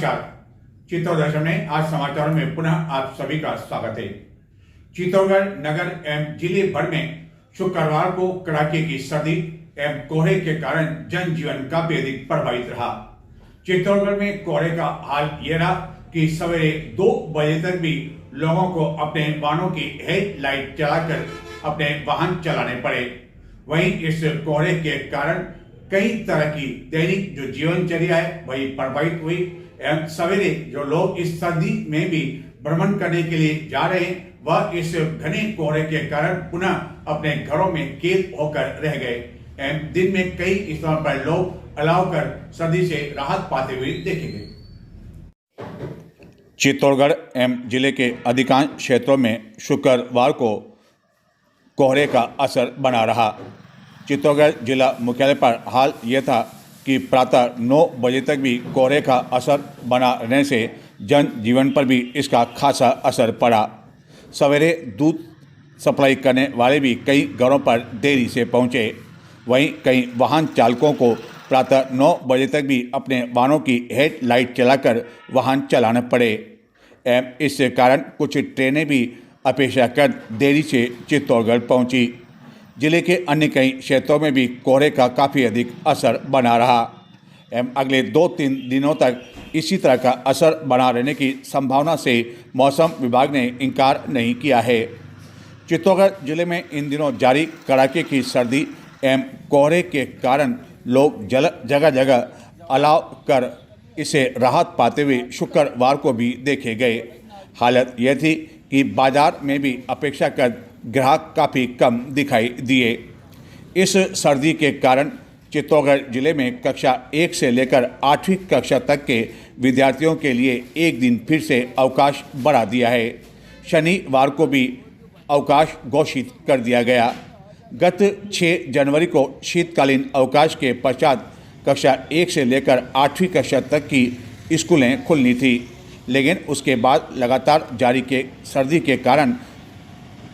नमस्कार। चित्तौड़गढ़ में आज समाचारों में पुनः आप सभी का स्वागत है। चित्तौड़गढ़ नगर एवं जिले भर में शुक्रवार को कड़ाके की सर्दी एवं कोहरे के कारण जनजीवन काफी अधिक प्रभावित रहा। चित्तौड़गढ़ में कोहरे का हाल ये रहा कि सवेरे 2 बजे तक भी लोगों को अपने वाहनों की हेडलाइट जलाकर अपने वाहन चलाने पड़े। वहीं इस कोहरे के कारण कई तरह की दैनिक जो जीवनचर्या है वही प्रभावित हुई एवं सवेरे जो लोग इस सर्दी में भी भ्रमण करने के लिए जा रहे हैं वह इस घने कोहरे के कारण पुनः अपने घरों में कैद होकर रह गए एवं दिन में कई स्थानों पर लोग अलाव कर सर्दी से राहत पाते हुए देखे गए। चित्तौड़गढ़ एवं जिले के अधिकांश क्षेत्रों में शुक्रवार को कोहरे का असर बना रहा। चित्तौड़गढ़ जिला मुख्यालय पर हाल यह था कि प्रातः 9 बजे तक भी कोहरे का असर बना रहने से जनजीवन पर भी इसका खासा असर पड़ा। सवेरे दूध सप्लाई करने वाले भी कई घरों पर देरी से पहुंचे। वहीं कई वाहन चालकों को प्रातः 9 बजे तक भी अपने वाहनों की हेडलाइट चलाकर वाहन चलाने पड़े एवं इस कारण कुछ ट्रेनें भी अपेक्षाकृत देरी से चित्तौड़गढ़ पहुंची। जिले के अन्य कई क्षेत्रों में भी कोहरे का काफ़ी अधिक असर बना रहा एवं अगले 2-3 दिनों तक इसी तरह का असर बना रहने की संभावना से मौसम विभाग ने इनकार नहीं किया है। चित्तौड़गढ़ जिले में इन दिनों जारी कड़ाके की सर्दी एवं कोहरे के कारण लोग जगह जगह अलाव कर इसे राहत पाते हुए शुक्रवार को भी देखे गए। हालत यह थी कि बाजार में भी अपेक्षाकृत ग्राहक काफ़ी कम दिखाई दिए। इस सर्दी के कारण चित्तौड़गढ़ जिले में कक्षा 1 से लेकर 8वीं कक्षा तक के विद्यार्थियों के लिए एक दिन फिर से अवकाश बढ़ा दिया है। शनिवार को भी अवकाश घोषित कर दिया गया। गत 6 जनवरी को शीतकालीन अवकाश के पश्चात कक्षा 1 से लेकर 8वीं कक्षा तक की स्कूलें खुलनी थी, लेकिन उसके बाद लगातार जारी के सर्दी के कारण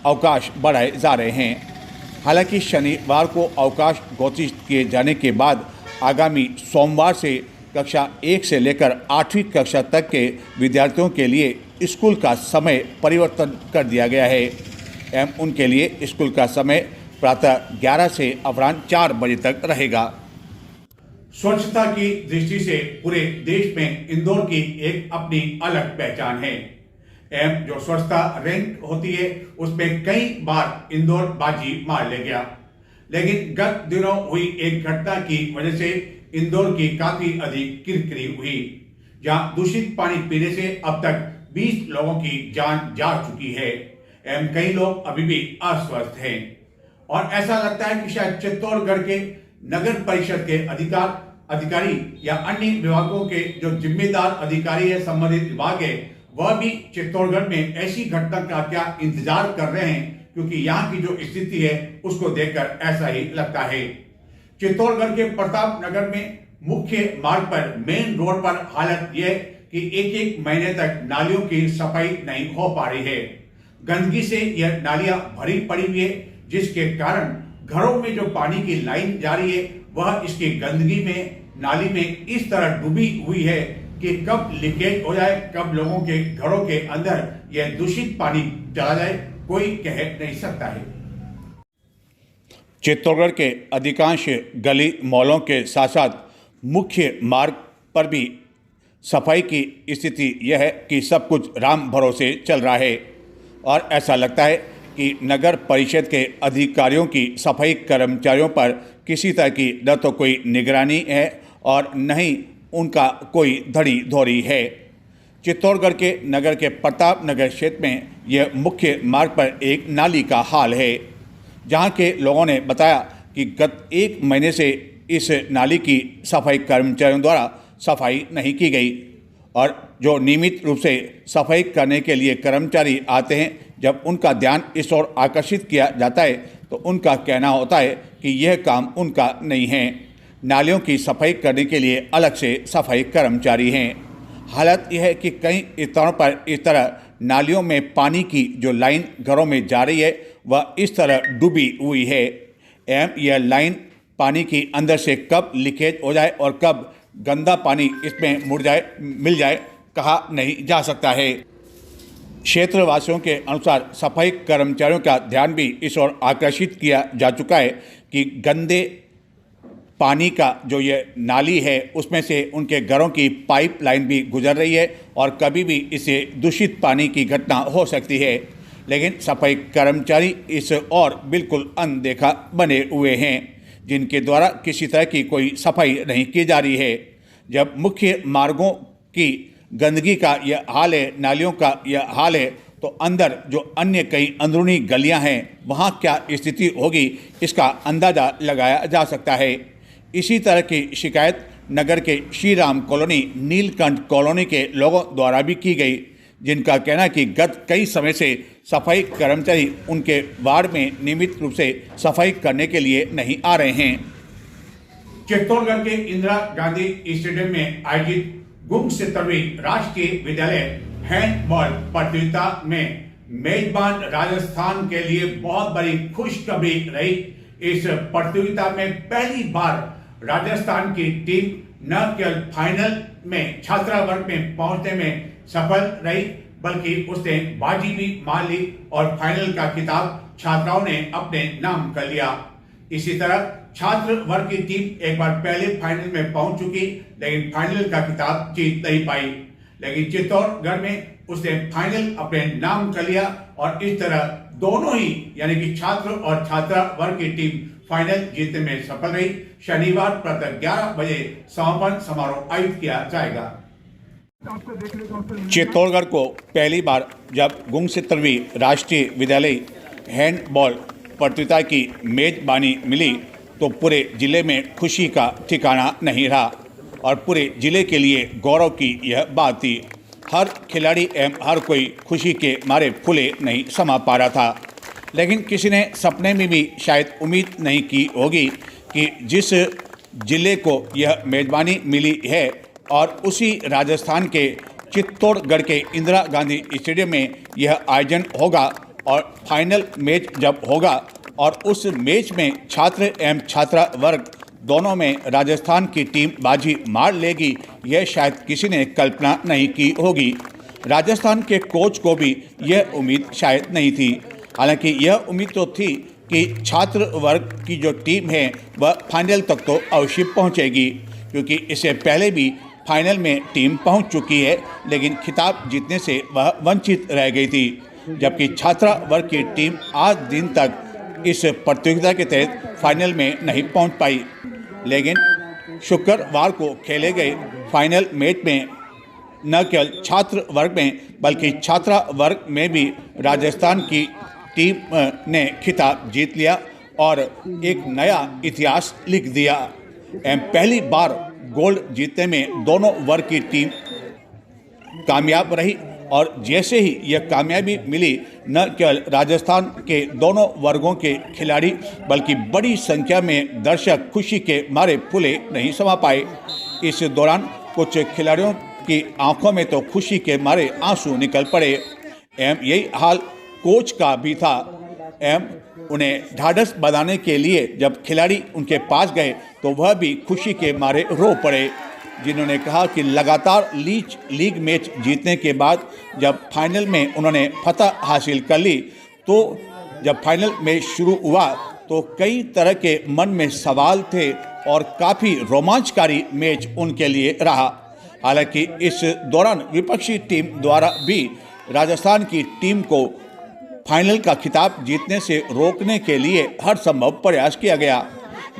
अवकाश बढ़ाए जा रहे हैं। हालांकि शनिवार को अवकाश घोषित किए जाने के बाद आगामी सोमवार से कक्षा 1 से लेकर 8वीं कक्षा तक के विद्यार्थियों के लिए स्कूल का समय परिवर्तन कर दिया गया है एवं उनके लिए स्कूल का समय प्रातः 11 से अपराह्न 4 बजे तक रहेगा। स्वच्छता की दृष्टि से पूरे देश में इंदौर की एक अपनी अलग पहचान है एवं जो स्वच्छता रैंक होती है उसमें कई बार इंदौर बाजी मार ले गया, लेकिन गत दिनों हुई एक घटना की वजह से इंदौर की काफी अधिक किरकिरी हुई, जहां दूषित पानी पीने से अब तक 20 लोगों की जान जा चुकी है एवं कई लोग अभी भी अस्वस्थ हैं। और ऐसा लगता है कि शायद चित्तौड़गढ़ के नगर परिषद के अधिकारी या अन्य विभागों के जो जिम्मेदार अधिकारी है, संबंधित विभाग है, वह भी चित्तौड़गढ़ में ऐसी घटना का क्या इंतजार कर रहे हैं, क्योंकि यहाँ की जो स्थिति है उसको देखकर ऐसा ही लगता है। चित्तौड़गढ़ के प्रताप नगर में मुख्य मार्ग पर मेन रोड पर हालत यह कि एक महीने तक नालियों की सफाई नहीं हो पा रही है। गंदगी से यह नालियां भरी पड़ी हुई है, जिसके कारण घरों में जो पानी की लाइन जा रही है वह इसकी गंदगी में नाली में इस तरह डूबी हुई है कि कब लीकेज हो जाए, कब लोगों के घरों के अंदर यह दूषित पानी चला जाए, कोई कह नहीं सकता है। चित्तौड़गढ़ के अधिकांश गली मॉलों के साथ साथ मुख्य मार्ग पर भी सफाई की स्थिति यह है कि सब कुछ राम भरोसे चल रहा है और ऐसा लगता है कि नगर परिषद के अधिकारियों की सफाई कर्मचारियों पर किसी तरह की न तो कोई निगरानी है और न ही उनका कोई धड़ी धोरी है। चित्तौड़गढ़ के नगर के प्रताप नगर क्षेत्र में यह मुख्य मार्ग पर एक नाली का हाल है, जहां के लोगों ने बताया कि गत 1 महीने से इस नाली की सफाई कर्मचारियों द्वारा सफाई नहीं की गई और जो नियमित रूप से सफाई करने के लिए कर्मचारी आते हैं, जब उनका ध्यान इस ओर आकर्षित किया जाता है तो उनका कहना होता है कि यह काम उनका नहीं है। नालियों की सफाई करने के लिए अलग से सफाई कर्मचारी हैं। हालत यह है कि कई स्थानों पर इस तरह नालियों में पानी की जो लाइन घरों में जा रही है वह इस तरह डूबी हुई है एवं यह लाइन पानी की अंदर से कब लीकेज हो जाए और कब गंदा पानी इसमें मिल जाए कहा नहीं जा सकता है। क्षेत्रवासियों के अनुसार सफाई कर्मचारियों का ध्यान भी इस ओर आकर्षित किया जा चुका है कि गंदे पानी का जो ये नाली है उसमें से उनके घरों की पाइप लाइन भी गुजर रही है और कभी भी इसे दूषित पानी की घटना हो सकती है। लेकिन सफाई कर्मचारी इस और बिल्कुल अनदेखा बने हुए हैं, जिनके द्वारा किसी तरह की कोई सफाई नहीं की जा रही है। जब मुख्य मार्गों की गंदगी का यह हाल है, नालियों का यह हाल है, तो अंदर जो अन्य कई अंदरूनी गलियां हैं वहां क्या स्थिति होगी इसका अंदाज़ा लगाया जा सकता है। इसी तरह की शिकायत नगर के श्री राम कॉलोनी, नीलकंठ कॉलोनी के लोगों द्वारा भी की गई, जिनका कहना है कि गत कई समय से सफाई कर्मचारी उनके वार्ड में नियमित रूप से सफाई करने के लिए नहीं आ रहे हैं। चित्तौड़गढ़ के इंदिरा गांधी स्टेडियम में आयोजित गुम 70वीं राष्ट्रीय विद्यालय हैंडबॉल प्रतियोगिता में मेजबान राजस्थान के लिए बहुत बड़ी खुशखबरी रही। इस प्रतियोगिता में पहली बार राजस्थान की टीम न केवल फाइनल में छात्रा वर्ग में पहुंचने में सफल रही, बल्कि उसने बाजी भी मार ली और फाइनल का खिताब छात्राओं ने अपने नाम कर लिया। इसी तरह छात्र वर्ग की टीम एक बार पहले फाइनल में पहुंच चुकी, लेकिन फाइनल का खिताब जीत नहीं पाई। लेकिन चित्तौड़गढ़ में उसने फाइनल अपने नाम कर लिया और इस तरह दोनों ही यानी कि छात्र और छात्रा वर्ग की टीम फाइनल जीतने में सफल रही। शनिवार प्रातः 11 बजे समापन समारोह आयोजित किया जाएगा। चित्तौड़गढ़ को पहली बार जब गुम 70वीं राष्ट्रीय विद्यालय हैंडबॉल प्रतियोगिता की मेजबानी मिली तो पूरे जिले में खुशी का ठिकाना नहीं रहा और पूरे जिले के लिए गौरव की यह बात थी। हर खिलाड़ी एवं हर कोई खुशी के मारे फूले नहीं समा पा रहा था, लेकिन किसी ने सपने में भी शायद उम्मीद नहीं की होगी कि जिस जिले को यह मेजबानी मिली है और उसी राजस्थान के चित्तौड़गढ़ के इंदिरा गांधी स्टेडियम में यह आयोजन होगा और फाइनल मैच जब होगा और उस मैच में छात्र एवं छात्रा वर्ग दोनों में राजस्थान की टीम बाजी मार लेगी, यह शायद किसी ने कल्पना नहीं की होगी। राजस्थान के कोच को भी यह उम्मीद शायद नहीं थी। हालांकि यह उम्मीद तो थी कि छात्र वर्ग की जो टीम है वह फाइनल तक तो अवश्य पहुंचेगी, क्योंकि इससे पहले भी फाइनल में टीम पहुंच चुकी है, लेकिन खिताब जीतने से वह वंचित रह गई थी। जबकि छात्रा वर्ग की टीम आज दिन तक इस प्रतियोगिता के तहत फाइनल में नहीं पहुंच पाई, लेकिन शुक्रवार को खेले गए फाइनल मैच में न केवल छात्र वर्ग में बल्कि छात्रा वर्ग में भी राजस्थान की टीम ने खिताब जीत लिया और एक नया इतिहास लिख दिया। पहली बार गोल्ड जीतने में दोनों वर्ग की टीम कामयाब रही और जैसे ही यह कामयाबी मिली, न केवल राजस्थान के दोनों वर्गों के खिलाड़ी बल्कि बड़ी संख्या में दर्शक खुशी के मारे फूले नहीं समा पाए। इस दौरान कुछ खिलाड़ियों की आंखों में तो खुशी के मारे आंसू निकल पड़े एवं यही हाल कोच का भी था। एवं उन्हें ढाढ़स बंधाने के लिए जब खिलाड़ी उनके पास गए तो वह भी खुशी के मारे रो पड़े, जिन्होंने कहा कि लगातार लीग मैच जीतने के बाद जब फाइनल में उन्होंने फतह हासिल कर ली, तो जब फाइनल मैच शुरू हुआ तो कई तरह के मन में सवाल थे और काफ़ी रोमांचकारी मैच उनके लिए रहा। हालांकि इस दौरान विपक्षी टीम द्वारा भी राजस्थान की टीम को फाइनल का खिताब जीतने से रोकने के लिए हर संभव प्रयास किया गया,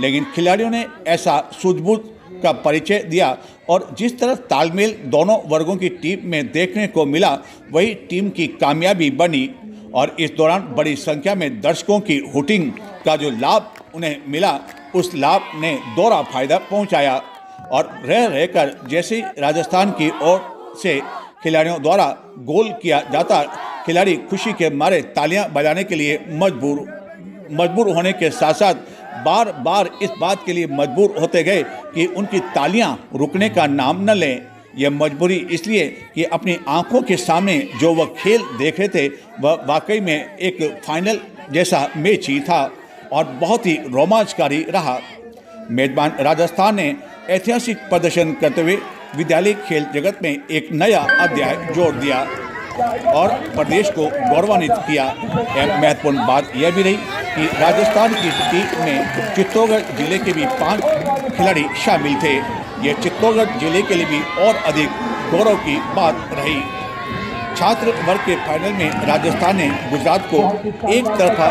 लेकिन खिलाड़ियों ने ऐसा सूझबूझ का परिचय दिया और जिस तरह तालमेल दोनों वर्गों की टीम में देखने को मिला वही टीम की कामयाबी बनी। और इस दौरान बड़ी संख्या में दर्शकों की हुटिंग का जो लाभ उन्हें मिला, उस लाभ ने दोहरा फायदा पहुंचाया और रह रहकर जैसे राजस्थान की ओर से खिलाड़ियों द्वारा गोल किया जाता, खिलाड़ी खुशी के मारे तालियां बजाने के लिए मजबूर होने के साथ साथ बार बार इस बात के लिए मजबूर होते गए कि उनकी तालियां रुकने का नाम न लें। यह मजबूरी इसलिए कि अपनी आंखों के सामने जो वह खेल देख रहे थे वह वाकई में एक फाइनल जैसा मैच ही था और बहुत ही रोमांचकारी रहा। मेजबान राजस्थान ने ऐतिहासिक प्रदर्शन करते हुए विद्यालय खेल जगत में एक नया अध्याय जोड़ दिया और प्रदेश को गौरवान्वित किया। एक महत्वपूर्ण बात यह भी रही कि राजस्थान की टीम में चित्तौड़गढ़ जिले के भी 5 खिलाड़ी शामिल थे। यह चित्तौड़गढ़ जिले के लिए भी और अधिक गौरव की बात रही। छात्र वर्ग के फाइनल में राजस्थान ने गुजरात को एक तरफा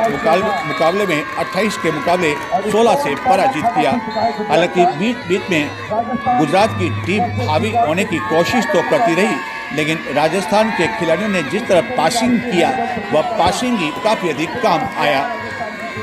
मुकाबले में 28 के मुकाबले 16 से पराजित किया। हालांकि बीच में गुजरात की टीम हावी होने की कोशिश तो करती रही, लेकिन राजस्थान के खिलाड़ियों ने जिस तरह पासिंग किया वह पासिंग ही काफ़ी अधिक काम आया।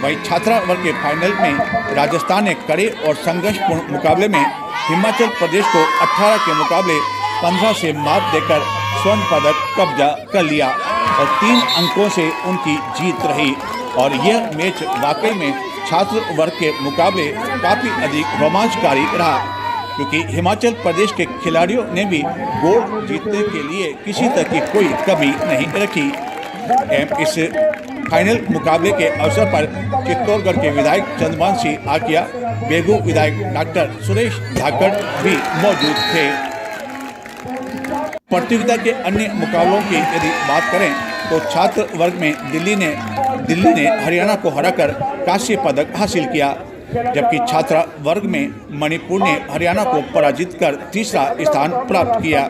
वहीं छात्रा वर्ग के फाइनल में राजस्थान ने कड़े और संघर्षपूर्ण मुकाबले में हिमाचल प्रदेश को 18 के मुकाबले 15 से मात देकर स्वर्ण पदक कब्जा कर लिया और 3 अंकों से उनकी जीत रही। और यह मैच वाकई में छात्र वर्ग के मुकाबले काफ़ी अधिक रोमांचकारी रहा, क्योंकि हिमाचल प्रदेश के खिलाड़ियों ने भी गोल्ड जीतने के लिए किसी तरह की कोई कमी नहीं रखी। इस फाइनल मुकाबले के अवसर पर चित्तौड़गढ़ के विधायक चंद्रमान आकिया, बेगू विधायक डॉक्टर सुरेश धाकड़ भी मौजूद थे। प्रतियोगिता के अन्य मुकाबलों की यदि बात करें तो छात्र वर्ग में दिल्ली ने हरियाणा को हराकर कांस्य पदक हासिल किया, जबकि छात्रा वर्ग में मणिपुर ने हरियाणा को पराजित कर तीसरा स्थान प्राप्त किया।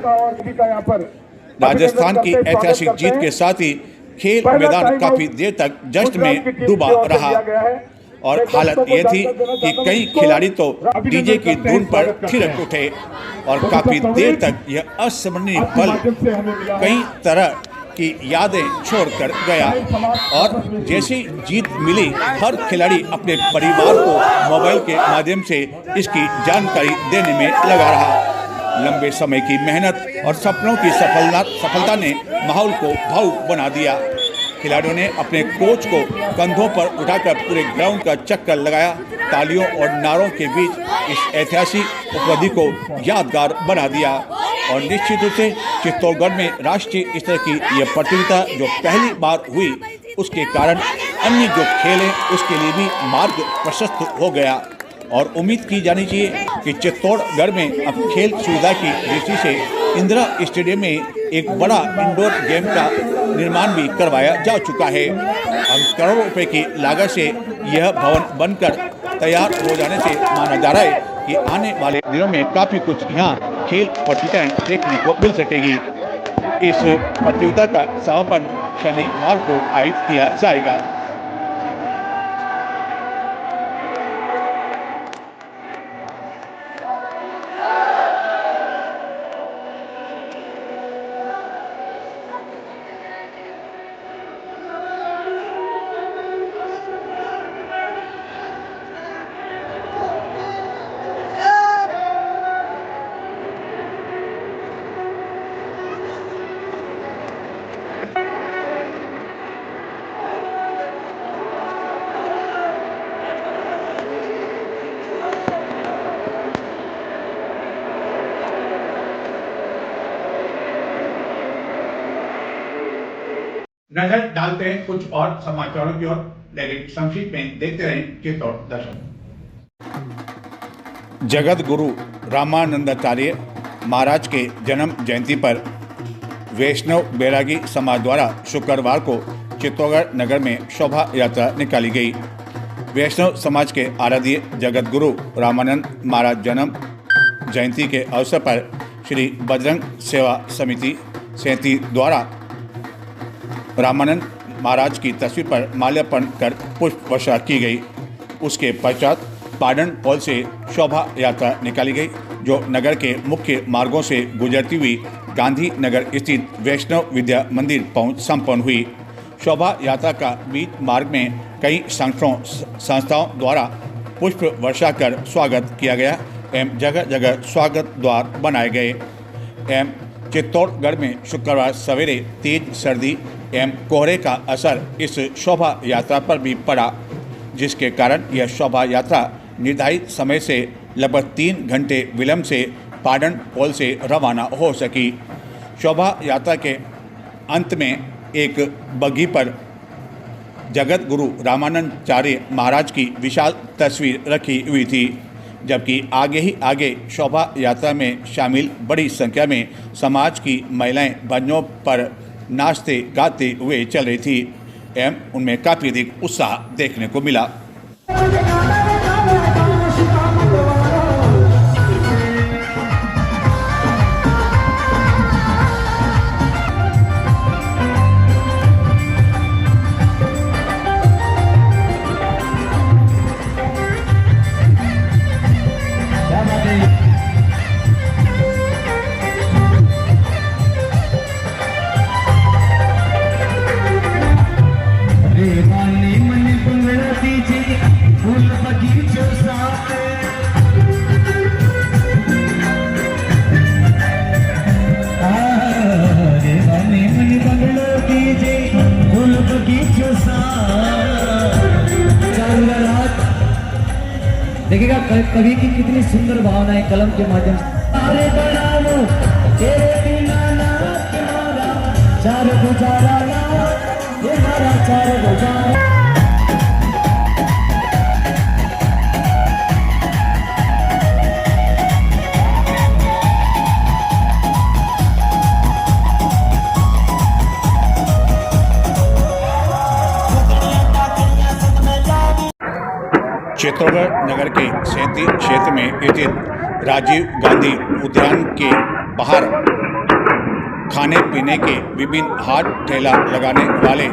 राजस्थान की ऐतिहासिक जीत के साथ ही खेल मैदान काफी देर तक जश्न में डूबा रहा और हालत ये थी कि कई खिलाड़ी तो डीजे की धुन पर थिरक उठे और काफी देर तक यह अस्मरणीय पल कई तरह की यादें छोड़कर गया। और जैसी जीत मिली, हर खिलाड़ी अपने परिवार को मोबाइल के माध्यम से इसकी जानकारी देने में लगा रहा। लंबे समय की मेहनत और सपनों की सफलता ने माहौल को भावुक बना दिया। खिलाड़ियों ने अपने कोच को कंधों पर उठाकर पूरे ग्राउंड का चक्कर लगाया। तालियों और नारों के बीच इस ऐतिहासिक उपलब्धि को यादगार बना दिया और निश्चित रूप से चित्तौड़गढ़ में राष्ट्रीय स्तर की यह प्रतियोगिता जो पहली बार हुई, उसके कारण अन्य जो खेल हैं उसके लिए भी मार्ग प्रशस्त हो गया। और उम्मीद की जानी चाहिए कि चित्तौड़गढ़ में अब खेल सुविधा की दृष्टि से इंदिरा स्टेडियम में एक बड़ा इंडोर गेम का निर्माण भी करवाया जा चुका है और करोड़ों रुपए की लागत से यह भवन बनकर तैयार हो जाने से माना जा रहा है कि आने वाले दिनों में काफ़ी कुछ यहाँ खेल प्रतियोगिताएं देखने को मिल सकेगी। इस प्रतियोगिता का समापन शनिवार को आयोजित किया जाएगा। नजर डालते हैं कुछ और समाचारों की ओर, लेकिन संक्षिप्त में देखते रहें चित्तौड़ दर्शन। जगत गुरु रामानंदाचार्य महाराज के जन्म जयंती पर वैष्णव बैरागी समाज द्वारा शुक्रवार को चित्तौड़गढ़ नगर में शोभा यात्रा निकाली गई। वैष्णव समाज के आराध्य जगत गुरु रामानंद महाराज जन्म जयंती के अवसर पर श्री बजरंग सेवा समिति सैंती द्वारा रामानंद महाराज की तस्वीर पर माल्यार्पण कर पुष्प वर्षा की गई। उसके पश्चात पाडन हॉल से शोभा यात्रा निकाली गई, जो नगर के मुख्य मार्गों से गुजरती हुई गांधी नगर स्थित वैष्णव विद्या मंदिर पहुंच संपन्न हुई। शोभा यात्रा का बीच मार्ग में कई संस्थाओं द्वारा पुष्प वर्षा कर स्वागत किया गया एवं जगह जगह स्वागत द्वार बनाए गए एवं चित्तौड़गढ़ में शुक्रवार सवेरे तेज सर्दी एवं कोहरे का असर इस शोभा यात्रा पर भी पड़ा, जिसके कारण यह शोभा यात्रा निर्धारित समय से लगभग 3 घंटे विलंब से पाडन हॉल से रवाना हो सकी। शोभा यात्रा के अंत में एक बग्घी पर जगत गुरु रामानंदाचार्य महाराज की विशाल तस्वीर रखी हुई थी। जबकि आगे ही आगे शोभा यात्रा में शामिल बड़ी संख्या में समाज की महिलाएं बंजों पर नाचते गाते हुए चल रही थी एवं उनमें काफ़ी अधिक उत्साह देखने को मिला। देखिएगा कवि की कितनी सुंदर भावना है कलम के माध्यम से। अरे बनाओ तेरे बिना ना तुम्हारा चार गुजारा ना ये हमारा चार गुजारा। चित्तौड़गढ़ नगर के सैंती क्षेत्र में स्थित राजीव गांधी उद्यान के बाहर खाने पीने के विभिन्न हाट ठेला लगाने वाले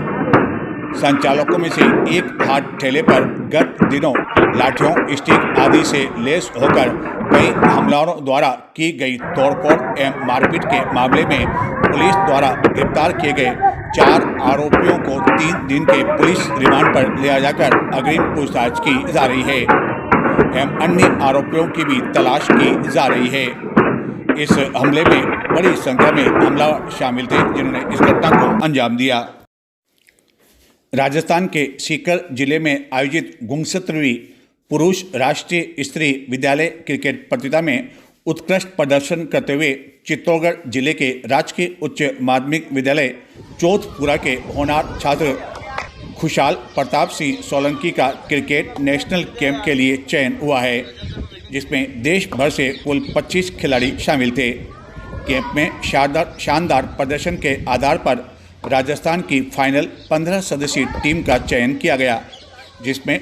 संचालकों में से एक हाट ठेले पर गत दिनों लाठियों, स्टिक आदि से लैस होकर कई हमलावरों द्वारा की गई तोड़फोड़ एवं मारपीट के मामले में पुलिस द्वारा गिरफ्तार किए गए 4 आरोपियों को 3 दिन के पुलिस रिमांड पर लिया जाकर अग्रिम पूछताछ की जा रही है एवं अन्य आरोपियों की भी तलाश की जा रही है। इस हमले में बड़ी संख्या में हमलावर शामिल थे जिन्होंने इस घटना को अंजाम दिया। राजस्थान के सीकर जिले में आयोजित 69वीं पुरुष राष्ट्रीय स्त्री विद्यालय क्रिकेट प्रतियोगिता में उत्कृष्ट प्रदर्शन करते हुए चित्तौड़गढ़ जिले के राजकीय उच्च माध्यमिक विद्यालय चौथपुरा के होनहार छात्र खुशहाल प्रताप सिंह सोलंकी का क्रिकेट नेशनल कैंप के लिए चयन हुआ है, जिसमें देश भर से कुल 25 खिलाड़ी शामिल थे। कैंप में शानदार प्रदर्शन के आधार पर राजस्थान की फाइनल 15 सदस्यीय टीम का चयन किया गया, जिसमें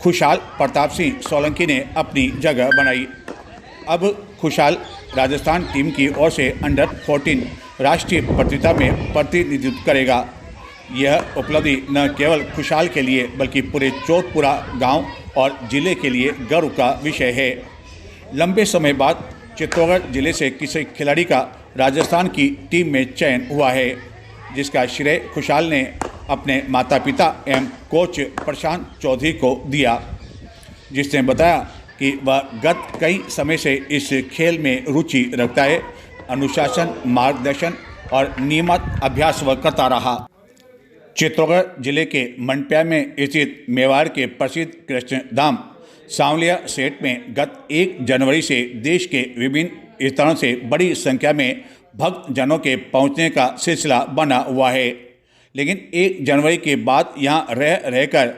खुशहाल प्रताप सिंह सोलंकी ने अपनी जगह बनाई। अब खुशहाल राजस्थान टीम की ओर से अंडर 14 राष्ट्रीय प्रतियोगिता में प्रतिनिधित्व करेगा। यह उपलब्धि न केवल खुशहाल के लिए बल्कि पूरे चौथपुरा गांव और जिले के लिए गर्व का विषय है। लंबे समय बाद चित्तौड़गढ़ जिले से किसी खिलाड़ी का राजस्थान की टीम में चयन हुआ है, जिसका श्रेय खुशहाल ने अपने माता पिता एवं कोच प्रशांत चौधरी को दिया, जिसने बताया कि वह गत कई समय से इस खेल में रुचि रखता है। अनुशासन, मार्गदर्शन और नियमित अभ्यास वह करता रहा। चित्तौड़गढ़ जिले के मंडप्या में स्थित मेवाड़ के प्रसिद्ध कृष्ण धाम सांवलिया सेठ में गत 1 जनवरी से देश के विभिन्न स्थानों से बड़ी संख्या में भक्तजनों के पहुंचने का सिलसिला बना हुआ है, लेकिन 1 जनवरी के बाद यहां रहकर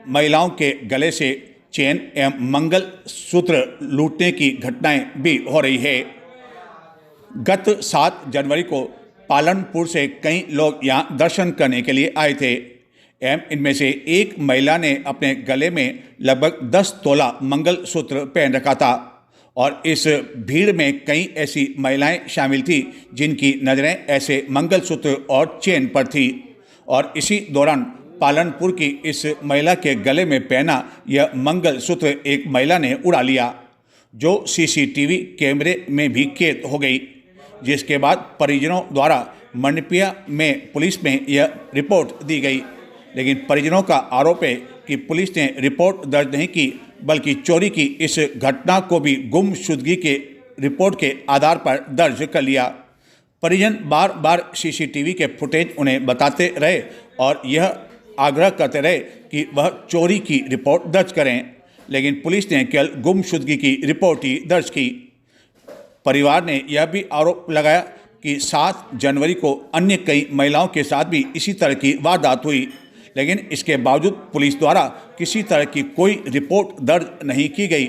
महिलाओं के गले से चेन एवं मंगल सूत्र लूटने की घटनाएं भी हो रही है। गत 7 जनवरी को पालनपुर से कई लोग यहां दर्शन करने के लिए आए थे एवं इनमें से एक महिला ने अपने गले में लगभग 10 तोला मंगल सूत्र पहन रखा था और इस भीड़ में कई ऐसी महिलाएं शामिल थी जिनकी नज़रें ऐसे मंगल सूत्र और चेन पर थी और इसी दौरान पालनपुर की इस महिला के गले में पहना यह मंगल सूत्र एक महिला ने उड़ा लिया, जो सीसीटीवी कैमरे में भी कैद हो गई, जिसके बाद परिजनों द्वारा मंडपिया में पुलिस में यह रिपोर्ट दी गई। लेकिन परिजनों का आरोप है कि पुलिस ने रिपोर्ट दर्ज नहीं की बल्कि चोरी की इस घटना को भी गुमशुदगी के रिपोर्ट के आधार पर दर्ज कर लिया। परिजन बार बार सीसीटीवी के फुटेज उन्हें बताते रहे और यह आग्रह करते रहे कि वह चोरी की रिपोर्ट दर्ज करें, लेकिन पुलिस ने केवल गुमशुदगी की रिपोर्ट ही दर्ज की। परिवार ने यह भी आरोप लगाया कि 7 जनवरी को अन्य कई महिलाओं के साथ भी इसी तरह की वारदात हुई, लेकिन इसके बावजूद पुलिस द्वारा किसी तरह की कोई रिपोर्ट दर्ज नहीं की गई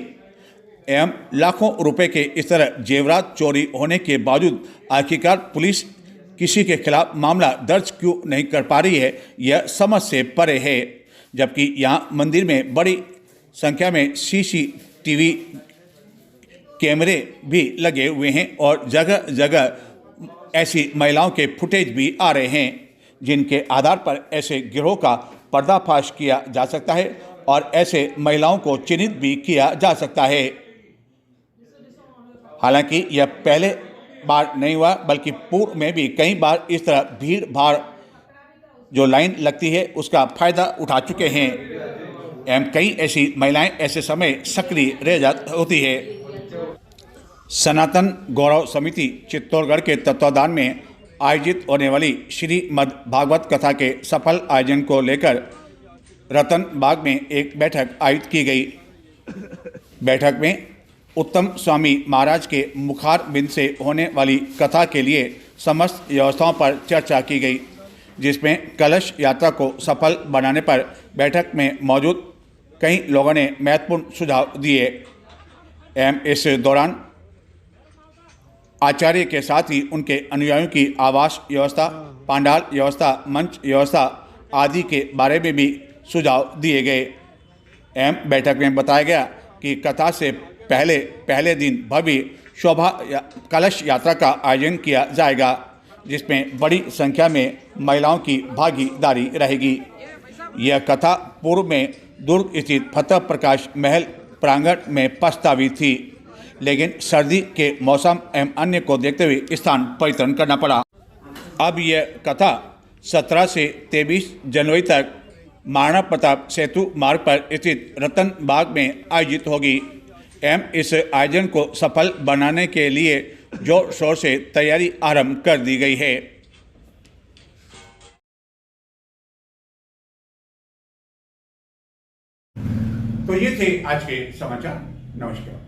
एवं लाखों रुपए के इस तरह जेवरात चोरी होने के बावजूद आखिरकार पुलिस किसी के खिलाफ मामला दर्ज क्यों नहीं कर पा रही है, यह समझ से परे है। जबकि यहाँ मंदिर में बड़ी संख्या में CCTV कैमरे भी लगे हुए हैं और जगह जगह ऐसी महिलाओं के फुटेज भी आ रहे हैं जिनके आधार पर ऐसे गिरोह का पर्दाफाश किया जा सकता है और ऐसे महिलाओं को चिन्हित भी किया जा सकता है। हालांकि यह पहले बार नहीं हुआ बल्कि पूर्व में भी कई बार इस तरह भीड़ भाड़ जो लाइन लगती है उसका फायदा उठा चुके हैं एवं कई ऐसी महिलाएं ऐसे समय सक्रिय रह होती है। सनातन गौरव समिति चित्तौड़गढ़ के तत्वाधान में आयोजित होने वाली श्रीमद् भागवत कथा के सफल आयोजन को लेकर रतन बाग में एक बैठक आयोजित की गई। बैठक में उत्तम स्वामी महाराज के मुखार बिंद से होने वाली कथा के लिए समस्त व्यवस्थाओं पर चर्चा की गई, जिसमें कलश यात्रा को सफल बनाने पर बैठक में मौजूद कई लोगों ने महत्वपूर्ण सुझाव दिए एवं इस दौरान आचार्य के साथ ही उनके अनुयायियों की आवास व्यवस्था, पांडाल व्यवस्था, मंच व्यवस्था आदि के बारे में भी सुझाव दिए गए एवं बैठक में बताया गया कि कथा से पहले दिन भव्य शोभा कलश यात्रा का आयोजन किया जाएगा, जिसमें बड़ी संख्या में महिलाओं की भागीदारी रहेगी। यह कथा पूर्व में दुर्ग स्थित फतेह प्रकाश महल प्रांगण में प्रस्तावित थी, लेकिन सर्दी के मौसम एवं अन्य को देखते हुए स्थान परिवर्तन करना पड़ा। अब यह कथा 17 से 23 जनवरी तक महाराणा प्रताप सेतु मार्ग पर स्थित रतन बाग में आयोजित होगी एवं इस आयोजन को सफल बनाने के लिए जोर शोर से तैयारी आरंभ कर दी गई है। तो ये थे आज के समाचार। नमस्कार।